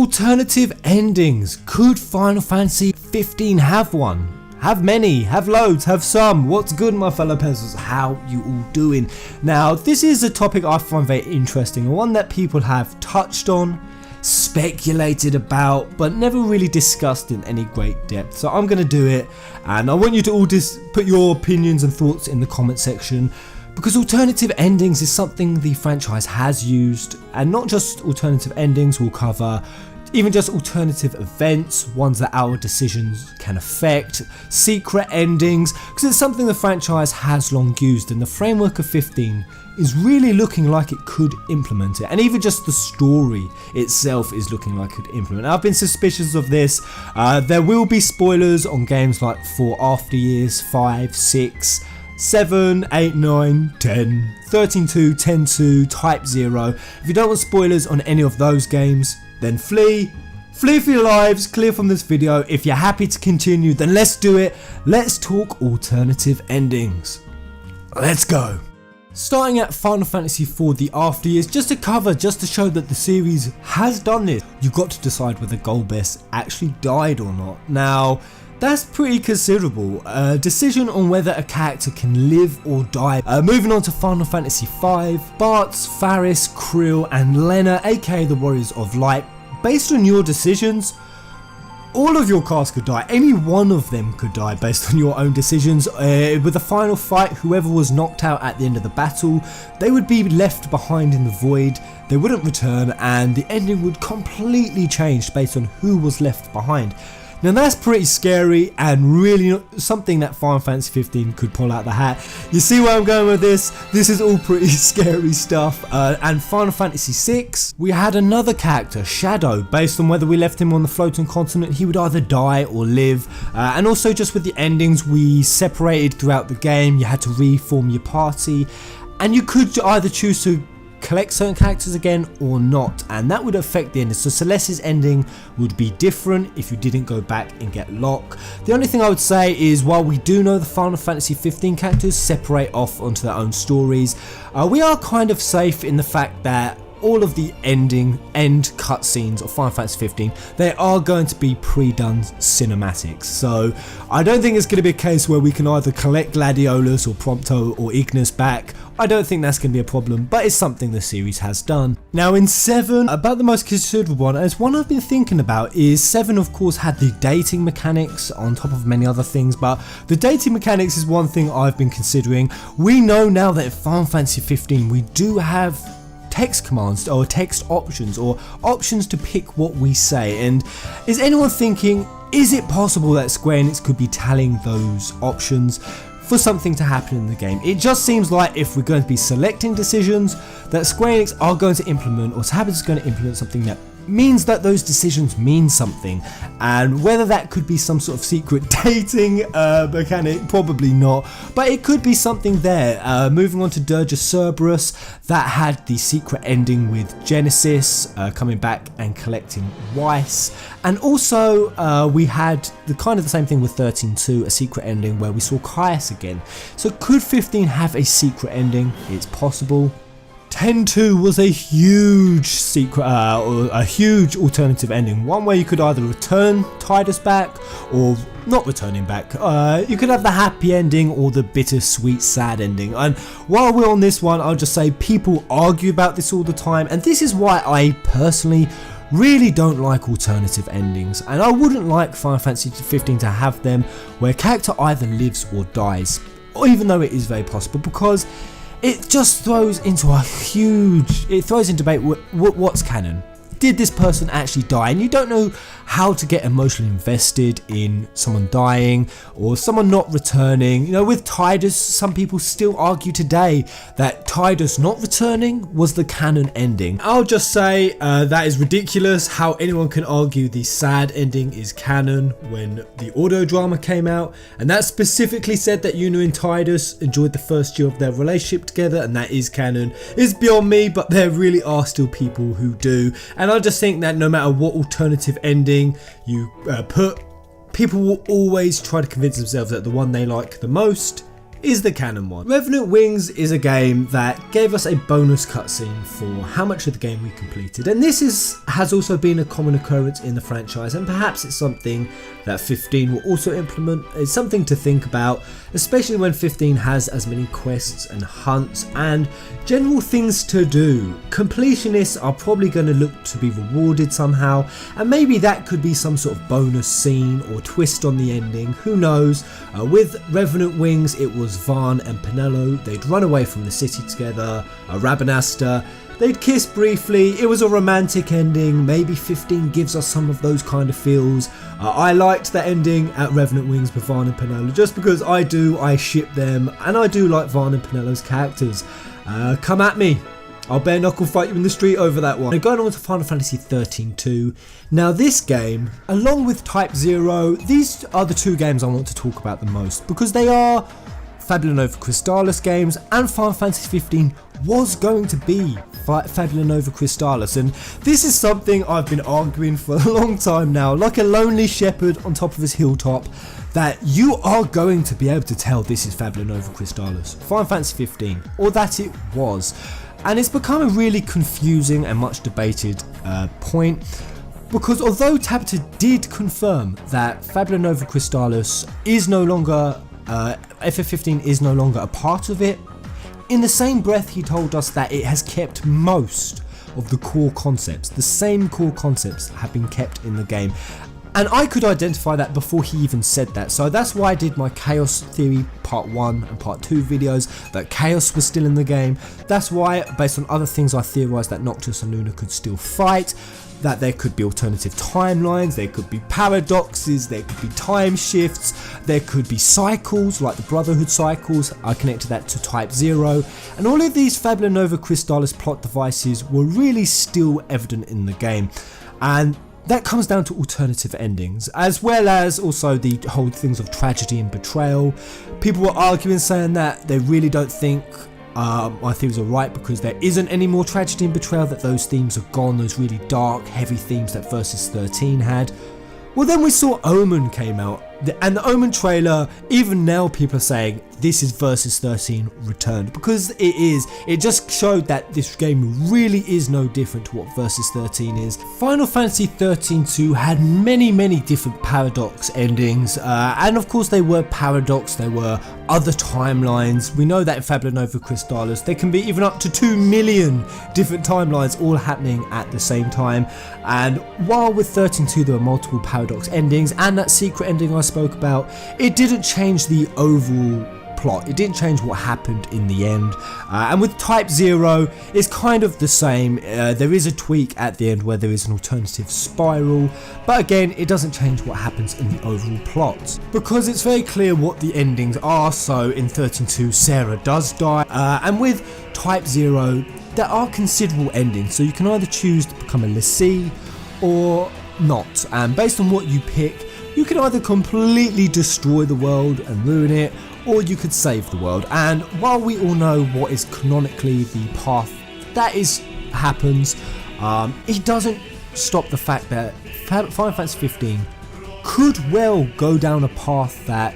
Alternative endings. Could Final Fantasy 15 have one? Have many, have loads, have some. What's good, my fellow peasants? How you all doing? Now, this is a topic I find very interesting, and one that people have touched on, speculated about, but never really discussed in any great depth. So I'm going to do it, and I want you to all put your opinions and thoughts in the comment section, because alternative endings is something the franchise has used, and not just alternative endings. We'll cover even just alternative events, ones that our decisions can affect, secret endings, because it's something the franchise has long used, and the framework of 15 is really looking like it could implement it, and even just the story itself is looking like it could implement it. I've been suspicious of this. There will be spoilers on games like 4 After Years, 5, 6, 7, 8, 9, 10, 13.2, 10.2, Type 0. If you don't want spoilers on any of those games, then flee for your lives, clear from this video. If you're happy to continue, then let's do it. Let's talk alternative endings. Let's go. Starting at Final Fantasy IV The After Years, just to show that the series has done this. You've got to decide whether Golbez actually died or not. Now, that's pretty considerable. A decision on whether a character can live or die. Moving on to Final Fantasy V, Bartz, Faris, Krill and Lena, aka the Warriors of Light. Based on your decisions, all of your cast could die. Any one of them could die based on your own decisions. With the final fight, whoever was knocked out at the end of the battle, they would be left behind in the void. They wouldn't return, and the ending would completely change based on who was left behind. Now that's pretty scary, and really something that Final Fantasy 15 could pull out the hat. You see where I'm going with this? This is all pretty scary stuff. And Final Fantasy 6, we had another character, Shadow. Based on whether we left him on the floating continent, he would either die or live. And also just with the endings, we separated throughout the game. You had to reform your party, and you could either choose to collect certain characters again or not, and that would affect the ending. So Celeste's ending would be different if you didn't go back and get Locke. The only thing I would say is, while we do know the Final Fantasy 15 characters separate off onto their own stories, we are kind of safe in the fact that all of the end cutscenes of Final Fantasy 15, they are going to be pre-done cinematics. So I don't think it's going to be a case where we can either collect Gladiolus or Prompto or Ignis back. I don't think that's going to be a problem, but it's something the series has done. Now in 7, about the most considerable one, as one I've been thinking about, is 7 of course had the dating mechanics on top of many other things, but the dating mechanics is one thing I've been considering. We know now that in Final Fantasy 15 we do have text commands or text options, or options to pick what we say. And is anyone thinking, is it possible that Square Enix could be telling those options for something to happen in the game? It just seems like if we're going to be selecting decisions, that Square Enix are going to implement, or Tabata is going to implement something that means that those decisions mean something. And whether that could be some sort of secret dating mechanic, probably not, but it could be something there. Moving on to Dirge of Cerberus, that had the secret ending with Genesis coming back and collecting Weiss, and also we had the same thing with 13.2, a secret ending where we saw Caius again. So could 15 have a secret ending? It's possible. 10.2 was a huge secret, or a huge alternative ending. One where you could either return Tidus back or not return him back. You could have the happy ending or the bittersweet sad ending. And while we're on this one, I'll just say people argue about this all the time, and this is why I personally really don't like alternative endings, and I wouldn't like Final Fantasy 15 to have them where a character either lives or dies, or even though it is very possible, because it just throws into debate what's canon. Did this person actually die? And you don't know how to get emotionally invested in someone dying or someone not returning. You know, with Tidus, some people still argue today that Tidus not returning was the canon ending. I'll just say that is ridiculous how anyone can argue the sad ending is canon when the audio drama came out, and that specifically said that Yuna and Tidus enjoyed the first year of their relationship together, and that is canon. It's beyond me, but there really are still people who do, and I just think that no matter what alternative ending you put, people will always try to convince themselves that the one they like the most is the canon one. Revenant Wings is a game that gave us a bonus cutscene for how much of the game we completed, and this has also been a common occurrence in the franchise, and perhaps it's something that 15 will also implement. It's something to think about, especially when 15 has as many quests and hunts and general things to do. Completionists are probably going to look to be rewarded somehow, and maybe that could be some sort of bonus scene or twist on the ending, who knows. With Revenant Wings, it was Vaan and Penelo. They'd run away from the city together, Rabanasta. They'd kiss briefly. It was a romantic ending. Maybe 15 gives us some of those kind of feels. I liked the ending at Revenant Wings with Vaan and Penelo just because I ship them, and I do like Vaan and Penelo's characters. Come at me. I'll bare knuckle fight you in the street over that one. Now going on to Final Fantasy 13-2. Now this game, along with Type 0, these are the two games I want to talk about the most because they are Fabula Nova Crystallis games, and Final Fantasy 15 was going to be Fabula Nova Crystallis, and this is something I've been arguing for a long time now, like a lonely shepherd on top of his hilltop, that you are going to be able to tell this is Fabula Nova Crystallis, Final Fantasy 15, or that it was. And it's become a really confusing and much debated point, because although Tabata did confirm that Fabula Nova Crystallis is no longer, FF15 is no longer a part of it, in the same breath he told us that it has kept most of the core concepts. The same core concepts have been kept in the game. And I could identify that before he even said that, so that's why I did my Chaos Theory Part 1 and Part 2 videos, that Chaos was still in the game. That's why, based on other things, I theorised that Noctis and Luna could still fight, that there could be alternative timelines, there could be paradoxes, there could be time shifts, there could be cycles, like the Brotherhood cycles. I connected that to Type 0, and all of these Fabula Nova Crystallis plot devices were really still evident in the game. And that comes down to alternative endings, as well as also the whole things of tragedy and betrayal. People were arguing, saying that they really don't think my theories are right because there isn't any more tragedy and betrayal, that those themes are gone, those really dark, heavy themes that Versus 13 had. Well, then we saw Omen came out, and the Omen trailer, even now people are saying this is Versus 13 returned, because it is. It just showed that this game really is no different to what Versus 13 is. Final Fantasy 13-2 had many different paradox endings, and of course they were paradox, they were other timelines. We know that in Fabula Nova Crystallis there can be even up to 2 million different timelines all happening at the same time. And while with 13-2 there were multiple paradox endings and that secret ending I spoke about, it didn't change the overall plot. It didn't change what happened in the end. And with Type 0, it's kind of the same. There is a tweak at the end where there is an alternative spiral, but again, it doesn't change what happens in the overall plot, because it's very clear what the endings are. So in 13-2, Sarah does die, and with Type 0, there are considerable endings, so you can either choose to become a lessee or not, and based on what you pick, you can either completely destroy the world and ruin it, or you could save the world. And while we all know what is canonically the path that happens, it doesn't stop the fact that Final Fantasy 15 could well go down a path that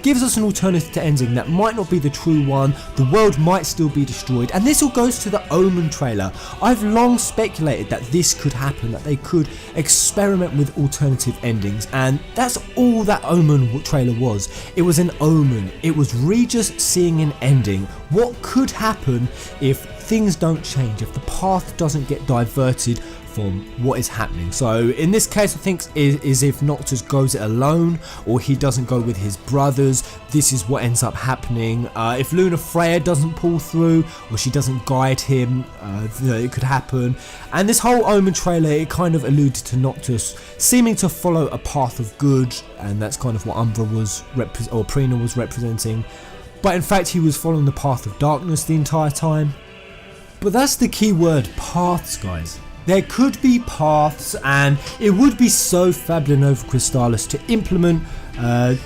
gives us an alternative to ending that might not be the true one. The world might still be destroyed, and this all goes to the Omen trailer. I've long speculated that this could happen, that they could experiment with alternative endings, and that's all that Omen trailer was. It was an omen. It was Regis seeing an ending. What could happen if things don't change, if the path doesn't get diverted from what is happening? So in this case, I think is if Noctis goes it alone, or he doesn't go with his brothers, this is what ends up happening. If Luna Freya doesn't pull through, or she doesn't guide him, it could happen. And this whole Omen trailer, it kind of alluded to Noctis seeming to follow a path of good, and that's kind of what Umbra was or Prina was representing, but in fact he was following the path of darkness the entire time. But that's the key word, paths, guys. There could be paths, and it would be so Fabula Nova Crystallis to implement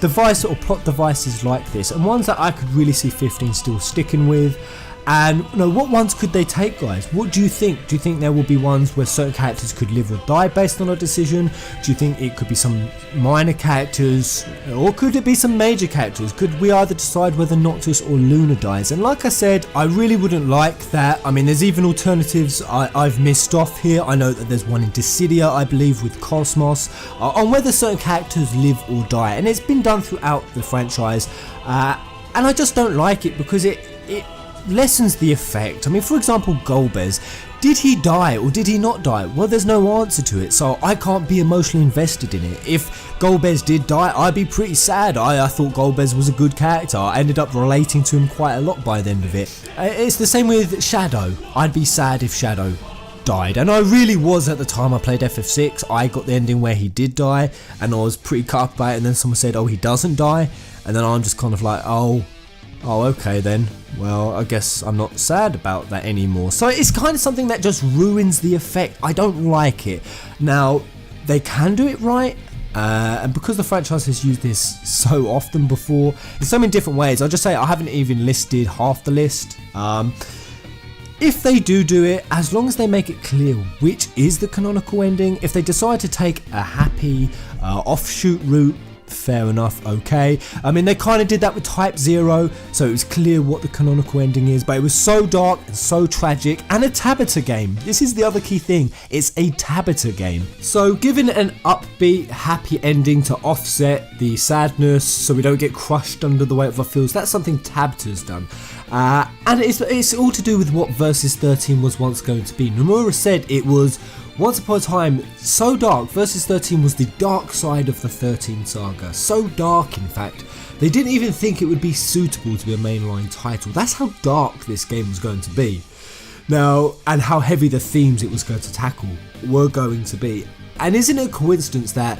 device or plot devices like this, and ones that I could really see 15 still sticking with. And what ones could they take, guys? What do you think? Do you think there will be ones where certain characters could live or die based on a decision? Do you think it could be some minor characters, or could it be some major characters? Could we either decide whether Noctis or Luna dies? And like I said, I really wouldn't like that. I mean, there's even alternatives I've missed off here. I know that there's one in Dissidia, I believe, with Cosmos, on whether certain characters live or die, and it's been done throughout the franchise, and I just don't like it because it lessens the effect. I mean, for example, Golbez, did he die or did he not die? Well, there's no answer to it, so I can't be emotionally invested in it. If Golbez did die, I'd be pretty sad. I thought Golbez was a good character. I ended up relating to him quite a lot by the end of it. It's the same with Shadow. I'd be sad if Shadow died, and I really was at the time I played FF6. I got the ending where he did die, and I was pretty cut up about it, and then someone said, oh, he doesn't die, and then I'm just kind of like, oh, okay then. Well, I guess I'm not sad about that anymore. So it's kind of something that just ruins the effect. I don't like it. Now, they can do it right, and because the franchise has used this so often before, in so many different ways, I'll just say I haven't even listed half the list. If they do it, as long as they make it clear which is the canonical ending, if they decide to take a happy offshoot route, fair enough, okay. I mean, they kind of did that with Type 0, so it was clear what the canonical ending is, but it was so dark and so tragic, and a Tabata game. This is the other key thing, it's a Tabata game. So giving an upbeat, happy ending to offset the sadness so we don't get crushed under the weight of our feels, that's something Tabata's done. And it's all to do with what Versus 13 was once going to be. Nomura said it was once upon a time so dark. Versus 13 was the dark side of the 13 saga. So dark, in fact, they didn't even think it would be suitable to be a mainline title. That's how dark this game was going to be. Now, and how heavy the themes it was going to tackle were going to be. And isn't it a coincidence that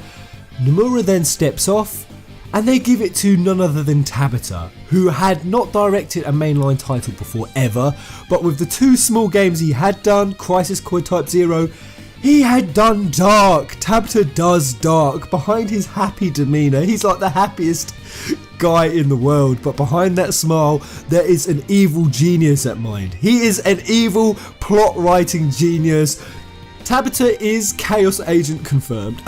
Nomura then steps off and they give it to none other than Tabata, who had not directed a mainline title before ever, but with the two small games he had done, Crisis Core Type 0, he had done dark. Tabata does dark. Behind his happy demeanour, he's like the happiest guy in the world, but behind that smile, there is an evil genius at mind. He is an evil plot writing genius. Tabata is Chaos Agent confirmed.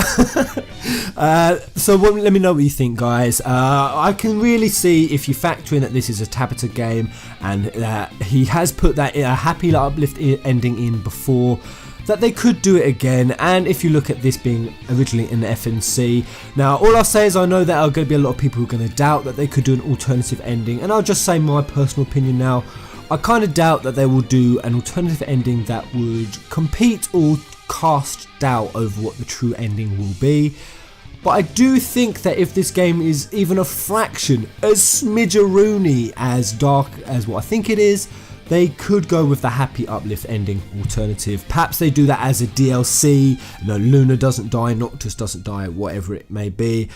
So let me know what you think, guys. I can really see, if you factor in that this is a Tabata game and he has put that happy uplift ending in before, that they could do it again. And if you look at this being originally in the FNC, now all I'll say is I know that there are going to be a lot of people who are going to doubt that they could do an alternative ending, and I'll just say my personal opinion now. I kind of doubt that they will do an alternative ending that would compete or cast doubt over what the true ending will be. But I do think that if this game is even a fraction, a smidgeroony as dark as what I think it is, they could go with the happy uplift ending alternative. Perhaps they do that as a DLC. Luna doesn't die, Noctis doesn't die, whatever it may be.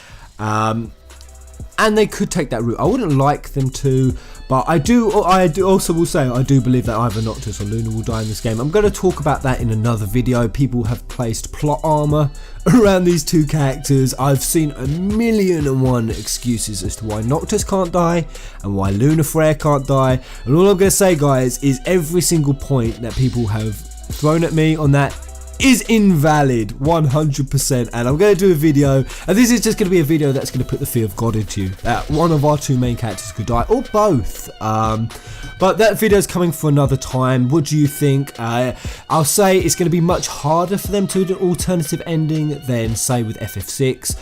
And they could take that route. I wouldn't like them to, but I do also will say I do believe that either Noctis or Luna will die in this game. I'm going to talk about that in another video. People have placed plot armor around these two characters. I've seen 1,000,001 excuses as to why Noctis can't die and why Luna Freya can't die. And all I'm going to say, guys, is every single point that people have thrown at me on that is invalid 100%, and I'm going to do a video, and this is just going to be a video that's going to put the fear of God into you, that one of our two main characters could die, or both. But that video is coming for another time. What do you think? I'll say it's going to be much harder for them to do an alternative ending than, say, with FF6,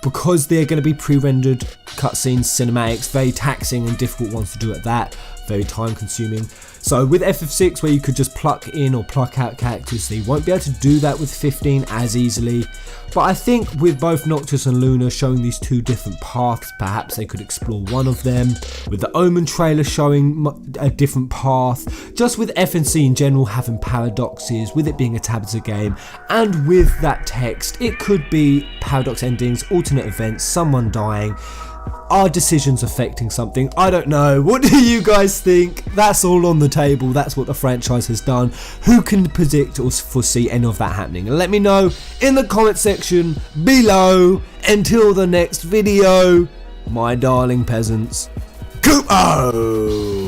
because they're going to be pre-rendered cutscenes, cinematics, very taxing and difficult ones to do at that, very time consuming. So with FF6, where you could just pluck in or pluck out characters, so you won't be able to do that with 15 as easily. But I think with both Noctis and Luna showing these two different paths, perhaps they could explore one of them. With the Omen trailer showing a different path, just with FNC in general having paradoxes, with it being a Tabata game, and with that text, it could be paradox endings, alternate events, someone dying. Are decisions affecting something? I don't know. What do you guys think? That's all on the table. That's what the franchise has done. Who can predict or foresee any of that happening? And let me know in the comment section below. Until the next video, my darling peasants. Kupo!